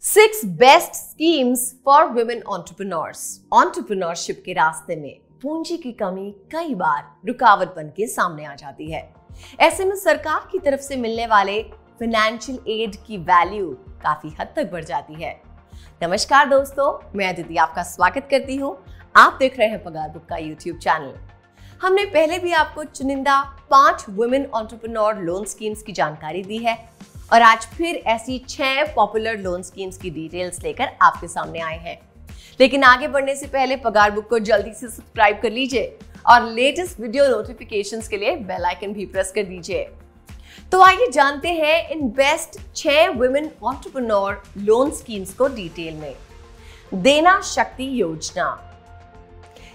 6 best schemes for women entrepreneurs. Entrepreneurship के रास्ते में पूंजी की कमी कई बार रुकावट बन के सामने आ जाती है। ऐसे में सरकार की तरफ से मिलने वाले फाइनेंशियल एड की वैल्यू काफी हद तक बढ़ जाती है। नमस्कार दोस्तों, मैं अदिति आपका स्वागत करती हूँ। आप देख रहे हैं पगार बुक का यूट्यूब चैनल। हमने पहले भी आपको चुनिंदा 5 वुमेन एंटरप्रेन्योर लोन स्कीम्स की जानकारी दी है और आज फिर ऐसी 6 पॉपुलर लोन स्कीम्स की डिटेल्स लेकर आपके सामने आए हैं। लेकिन आगे बढ़ने से पहले पगार बुक को जल्दी से सब्सक्राइब कर लीजिए और लेटेस्ट वीडियो नोटिफिकेशंस के लिए बेल आइकन भी प्रेस कर दीजिए। तो आइए जानते हैं in best 6 women entrepreneur loan schemes को डिटेल में। देना शक्ति योजना।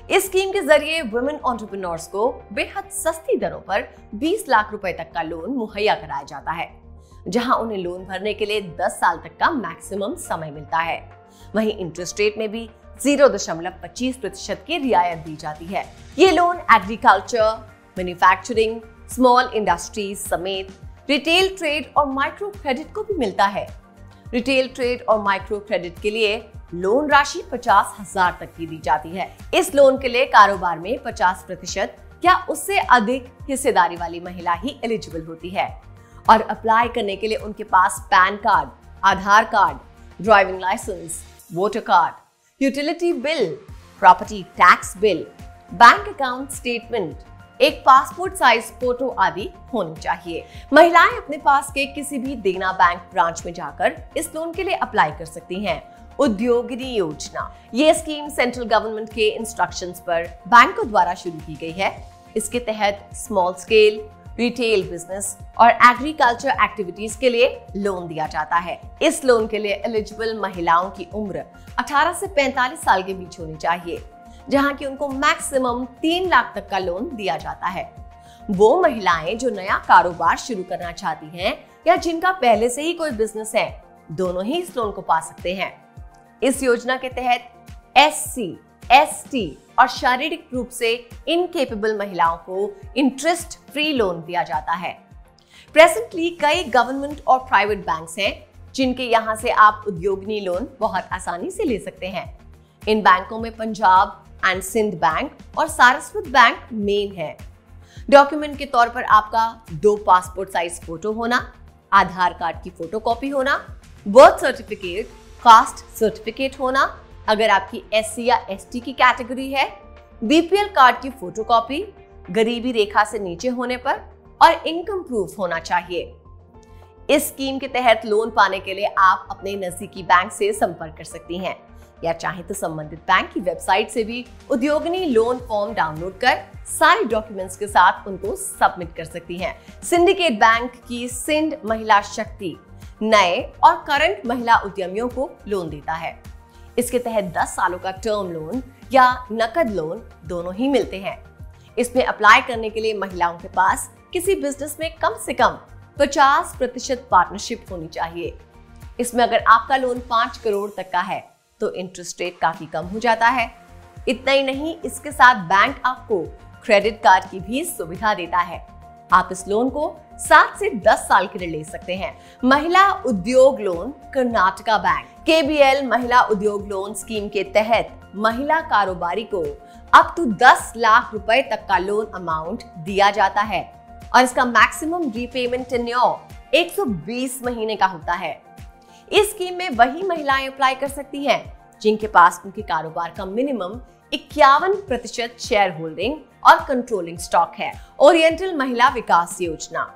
इस स्कीम के जरिए वुमेन एंटरप्रेन्योर्स को बेहद सस्ती दरों पर 20 लाख रुपए तक का लोन मुहैया कराया जाता है, जहां उन्हें लोन भरने के लिए 10 साल तक का मैक्सिमम समय मिलता है। वहीं इंटरेस्ट रेट में भी 0.25% की रियायत दी जाती है। ये loan agriculture, manufacturing, small industries समेत रिटेल ट्रेड और माइक्रो क्रेडिट को भी मिलता है। रिटेल ट्रेड और माइक्रो क्रेडिट के लिए लोन राशि 50,000 तक की दी जाती है। इस लोन के लिए कारोबार में 50% या उससे अधिक हिस्सेदारी वाली महिला ही एलिजिबल होती है और अप्लाई करने के लिए उनके पास PAN card, Aadhaar card, driving licence, voter card, utility bill, property tax bill, bank account statement, एक पासपोर्ट साइज फोटो आदि होनी चाहिए। महिलाएं अपने पास के किसी भी देना बैंक ब्रांच में जाकर इस लोन के लिए अप्लाई कर सकती हैं। उद्योगिनी योजना। ये स्कीम सेंट्रल गवर्नमेंट के इंस्ट्रक्शंस पर बैंकों द्वारा शुरू की गई है। इसके तहत स्मॉल स्केल, रिटेल बिजनेस और एग्रीकल्चर एक्टिविटीज के लिए लोन दिया जाता है। इस लोन के लिए एलिजिबल महिलाओं की उम्र 18 से 45 साल के बीच होनी चाहिए, जहां की उनको मैक्सिमम 3 लाख तक का लोन दिया जाता है। वो महिलाएं जो नया कारोबार शुरू करना चाहती हैं या जिनका पहले से ही कोई बिजनेस है, दोनों ही इस लोन को पा सकते हैं। इस योजना के तहत SC, ST और शारीरिक रूप से इनकेपेबल महिलाओं को इंटरेस्ट फ्री लोन दिया जाता है। प्रेजेंटली कई गवर्नमेंट और प्राइवेट बैंक्स हैं जिनके यहां से आप उद्योगिनी लोन बहुत आसानी से ले सकते हैं। इन बैंकों में पंजाब एंड सिंध बैंक और सारस्वत बैंक मेन है। डॉक्यूमेंट के तौर पर आपका 2 पासपोर्ट साइज फोटो होना, आधार कार्ड की फोटोकॉपी होना, बर्थ सर्टिफिकेट, कास्ट सर्टिफिकेट होना, अगर आपकी SC या ST की कैटेगरी है, BPL कार्ड की फोटोकॉपी, गरीबी रेखा से नीचे होने पर और इनकम प्रूफ होना चाहिए। इस स्कीम के तहत लोन पाने के लिए आप अपने नजदीकी बैंक से संपर्क कर सकती हैं या चाहे तो संबंधित बैंक की वेबसाइट से भी उद्योगिनी लोन फॉर्म डाउनलोड कर सारे डॉक्यूमेंट्स के साथ उनको सबमिट कर सकती हैं। सिंडिकेट बैंक की सिंध महिला शक्ति नए और करंट महिला उद्यमियों को लोन देता है। इसके तहत 10 सालों का टर्म लोन या नकद लोन दोनों ही मिलते हैं। इसमें अप्लाई करने के लिए महिलाओं के पास किसी बिजनेस में कम से कम 50% पार्टनरशिप होनी चाहिए। इसमें अगर आपका लोन 5 करोड़ तक का है तो इंटरेस्ट रेट काफी कम हो जाता है। इतना ही नहीं, इसके साथ बैंक आपको क्रेडिट कार्ड की भी सुविधा देता है। आप इस लोन को 7 से 10 साल के लिए ले सकते हैं। महिला उद्योग लोन। कर्नाटका बैंक KBL महिला उद्योग लोन स्कीम के तहत महिला कारोबारी को अप टू 10 लाख रुपए तक का लोन अमाउंट दिया जाता है और इसका मैक्सिमम रीपेमेंट टेन्योर 120 महीने का होता है। इस स्कीम में वही महिलाएं अप्लाई कर सकती हैं जिनके पास उनके कारोबार का मिनिमम 51% शेयर होल्डिंग और कंट्रोलिंग स्टॉक है। ओरिएंटल महिला विकास योजना।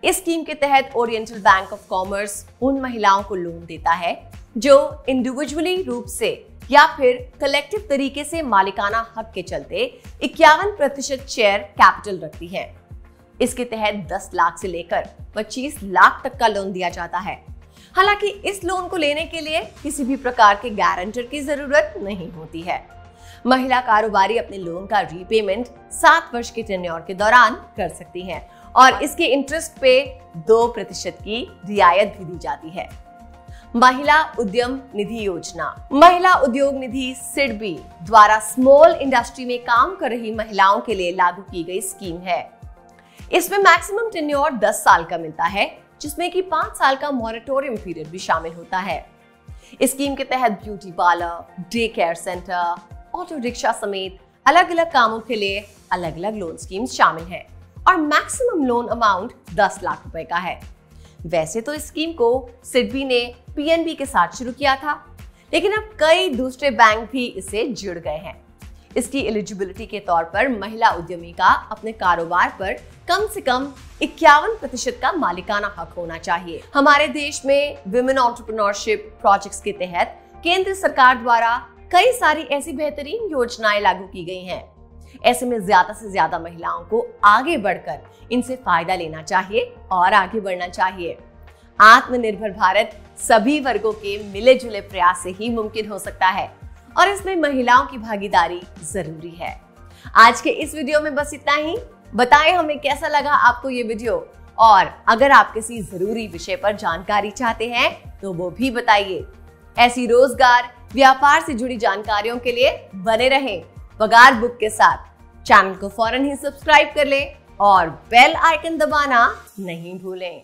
इस स्कीम के तहत ओरिएंटल बैंक ऑफ कॉमर्स उन महिलाओं को लोन देता है जो इंडिविजुअली रूप से या फिर कलेक्टिव तरीके से मालिकाना हक के चलते 51% शेयर कैपिटल रखती है। इसके तहत 10 लाख से लेकर 25 लाख तक का लोन दिया जाता है। हालांकि इस लोन को लेने के लिए किसी भी प्रकार के गारंटर की जरूरत नहीं होती है। महिला कारोबारी अपने लोन का रीपेमेंट 7 वर्ष के टेन्योर के दौरान कर सकती हैं और इसके इंटरेस्ट पे 2% की रियायत भी दी जाती है। महिला उद्यम निधि योजना। महिला उद्योग निधि SIDBI द्वारा स्मॉल इंडस्ट्री में काम कर रही महिलाओं के लिए लागू की गई स्कीम है। इसमें मैक्सिमम टेन्योर 10 साल का मिलता है, जिसमें कि 5 साल का मॉरेटोरियम पीरियड भी शामिल होता है। इस स्कीम के तहत beauty parlour, day care centre, auto rickshaw समेत अलग अलग कामों के लिए अलग अलग लोन स्कीम्स शामिल हैं और मैक्सिमम लोन अमाउंट 10 लाख रुपए का है। वैसे तो इस स्कीम को सिडबी ने पीएनबी के साथ शुरू किया था, लेकिन अब कई दूसरे बैंक भी इससे जुड़ गए हैं। इसकी एलिजिबिलिटी के तौर पर महिला उद्यमी का अपने कारोबार पर कम से कम 51% का मालिकाना हक होना चाहिए। हमारे देश में विमेन एंटरप्रेन्योरशिप प्रोजेक्ट्स के तहत केंद्र सरकार द्वारा कई सारी ऐसी बेहतरीन योजनाएं लागू की गई हैं। ऐसे में ज्यादा से ज्यादा महिलाओं को आगे बढ़कर इनसे फायदा लेना चाहिए और आगे बढ़ना चाहिए। आत्मनिर्भर भारत सभी वर्गों के मिले जुले प्रयास से ही मुमकिन हो सकता है और इसमें महिलाओं की भागीदारी जरूरी है। आज के इस वीडियो में बस इतना ही। बताएं हमें कैसा लगा आपको ये वीडियो, और अगर आप किसी जरूरी विषय पर जानकारी चाहते हैं तो वो भी बताइए। ऐसी रोजगार, व्यापार से जुड़ी जानकारियों के लिए बने रहें पगार बुक के साथ। चैनल को फौरन ही सब्सक्राइब कर लें और बेल आइकन दबाना नहीं भूलें।